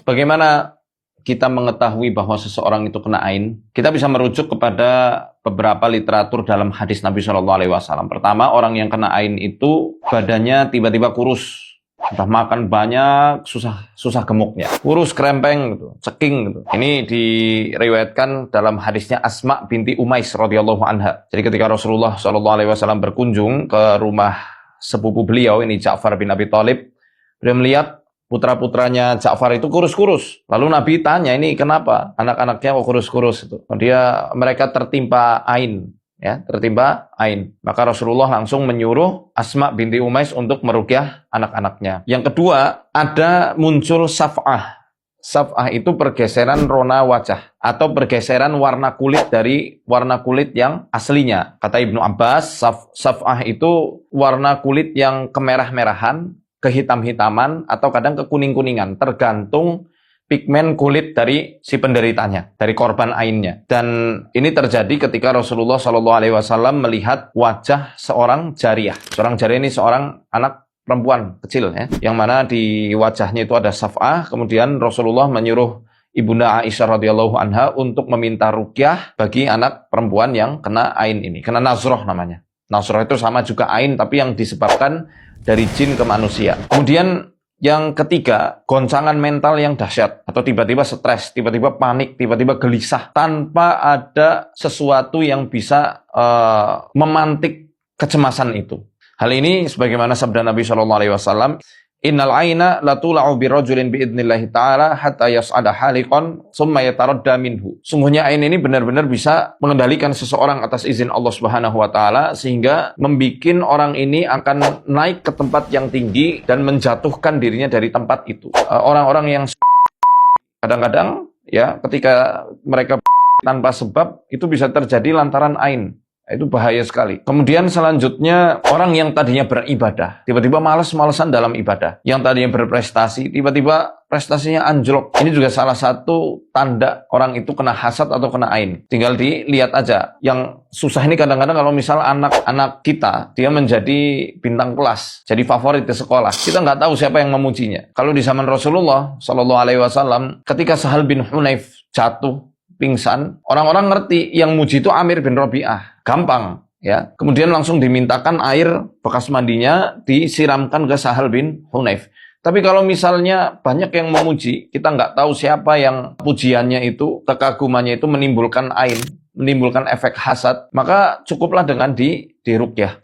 Bagaimana kita mengetahui bahwa seseorang itu kena ain? Kita bisa merujuk kepada beberapa literatur dalam hadis Nabi SAW. Pertama, orang yang kena ain itu badannya tiba-tiba kurus. Sudah makan banyak, susah gemuknya. Kurus, krempeng, gitu, ceking. Gitu. Ini diriwayatkan dalam hadisnya Asma binti Umais radhiyallahu anha. Jadi ketika Rasulullah SAW berkunjung ke rumah sepupu beliau, ini Ja'far bin Abi Thalib, beliau melihat putra-putranya Ja'far itu kurus-kurus. Lalu Nabi tanya, ini kenapa anak-anaknya kok kurus-kurus? Mereka tertimpa ain. Ya, tertimpa ain. Maka Rasulullah langsung menyuruh Asma binti Umais untuk meruqyah anak-anaknya. Yang kedua, ada muncul saf'ah. Saf'ah itu pergeseran rona wajah atau pergeseran warna kulit dari warna kulit yang aslinya. Kata Ibnu Abbas, saf'ah itu warna kulit yang kemerah-merahan, kehitam-hitaman, atau kadang kekuning-kuningan, tergantung pigmen kulit dari si penderitanya, dari korban ainnya. Dan ini terjadi ketika Rasulullah SAW melihat wajah seorang jariyah. Seorang jariyah ini seorang anak perempuan kecil, ya, yang mana di wajahnya itu ada saf'ah. Kemudian Rasulullah menyuruh Ibunda Aisyah radhiyallahu anha untuk meminta ruqyah bagi anak perempuan yang kena ain ini. Kena nazroh namanya. Nazroh itu sama juga ain, tapi yang disebabkan dari jin ke manusia. Kemudian yang ketiga, goncangan mental yang dahsyat, atau tiba-tiba stres, tiba-tiba panik, tiba-tiba gelisah, tanpa ada sesuatu yang bisa memantik kecemasan itu. Hal ini sebagaimana sabda Nabi SAW, Innal aina latula'u birrajulin biidnillahi ta'ala hatta yas'ada haliqan summa yataradda minhu. Sungguhnya ain ini benar-benar bisa mengendalikan seseorang atas izin Allah Subhanahu wa taala sehingga membikin orang ini akan naik ke tempat yang tinggi dan menjatuhkan dirinya dari tempat itu. Orang-orang yang kadang-kadang ya ketika mereka tanpa sebab itu bisa terjadi lantaran ain. Itu bahaya sekali. Kemudian selanjutnya, orang yang tadinya beribadah, tiba-tiba malas-malesan dalam ibadah. Yang tadinya berprestasi, tiba-tiba prestasinya anjlok. Ini juga salah satu tanda orang itu kena hasad atau kena ain. Tinggal dilihat aja. Yang susah ini kadang-kadang kalau misal anak-anak kita, dia menjadi bintang kelas, jadi favorit di sekolah. Kita nggak tahu siapa yang memujinya. Kalau di zaman Rasulullah SAW, ketika Sahal bin Hunayf jatuh, pingsan, orang-orang ngerti yang muji itu Amir bin Rabi'ah. Gampang, ya. Kemudian langsung dimintakan air bekas mandinya disiramkan ke Sahal bin Hunayf. Tapi kalau misalnya banyak yang memuji, kita nggak tahu siapa yang pujiannya itu, kekagumannya itu menimbulkan ain, menimbulkan efek hasad, maka cukuplah dengan diruqyah,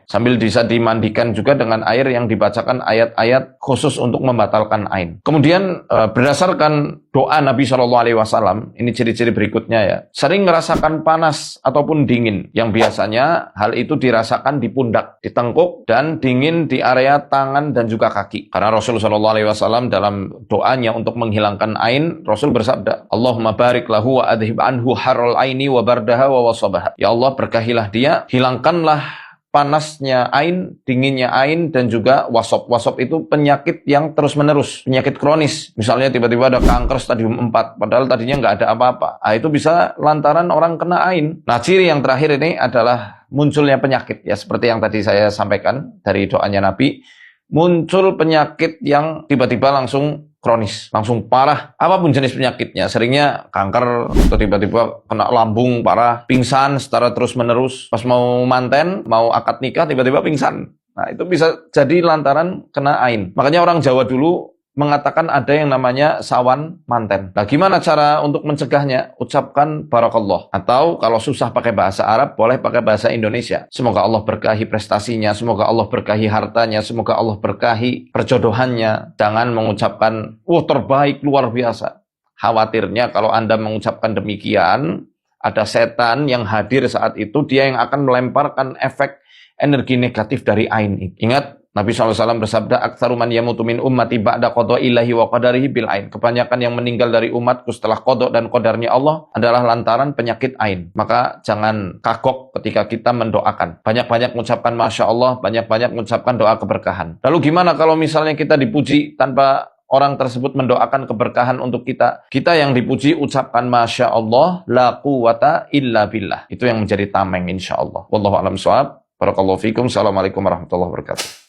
sambil bisa dimandikan juga dengan air yang dibacakan ayat-ayat khusus untuk membatalkan ain. Kemudian berdasarkan doa Nabi SAW, ini ciri-ciri berikutnya ya, sering merasakan panas ataupun dingin, yang biasanya hal itu dirasakan di pundak, di tengkuk, dan dingin di area tangan dan juga kaki. Karena Rasulullah SAW dalam doanya untuk menghilangkan ain, Rasul bersabda, Allahumma barik lahu wa adhib anhu harral aini wa bardaha wa wasabaha. Ya Allah, berkahilah dia, hilangkanlah panasnya ain, dinginnya ain, dan juga wasop. Wasop itu penyakit yang terus-menerus, penyakit kronis. Misalnya tiba-tiba ada kanker stadium 4, padahal tadinya nggak ada apa-apa. Nah, itu bisa lantaran orang kena ain. Nah, ciri yang terakhir ini adalah munculnya penyakit. Ya, seperti yang tadi saya sampaikan dari doanya Nabi, muncul penyakit yang tiba-tiba langsung kronis, langsung parah, apapun jenis penyakitnya. Seringnya kanker, atau tiba-tiba kena lambung parah, pingsan secara terus-menerus, pas mau manten, mau akad nikah, tiba-tiba pingsan. Nah, itu bisa jadi lantaran kena ain. Makanya orang Jawa dulu mengatakan ada yang namanya sawan manten. Nah, gimana cara untuk mencegahnya? Ucapkan barakallah. Atau kalau susah pakai bahasa Arab, boleh pakai bahasa Indonesia. Semoga Allah berkahi prestasinya, semoga Allah berkahi hartanya, semoga Allah berkahi perjodohannya. Jangan mengucapkan, terbaik, luar biasa. Khawatirnya kalau Anda mengucapkan demikian, ada setan yang hadir saat itu, dia yang akan melemparkan efek energi negatif dari ain itu. Ingat, Nabi SAW bersabda, Aktsaru man yamutu min ummati ba'da qada'illahi wa qadarihi bil ain. Kebanyakan yang meninggal dari umatku setelah qada dan qadarnya Allah adalah lantaran penyakit ain. Maka jangan kagok ketika kita mendoakan. Banyak-banyak mengucapkan Masya Allah, banyak-banyak mengucapkan doa keberkahan. Lalu gimana kalau misalnya kita dipuji tanpa orang tersebut mendoakan keberkahan untuk kita? Kita yang dipuji ucapkan Masya Allah, la quwata illa billah. Itu yang menjadi tameng insya Allah. Wallahu a'lam bishawab. Barakallahu fikum. Assalamualaikum warahmatullahi wabarakatuh.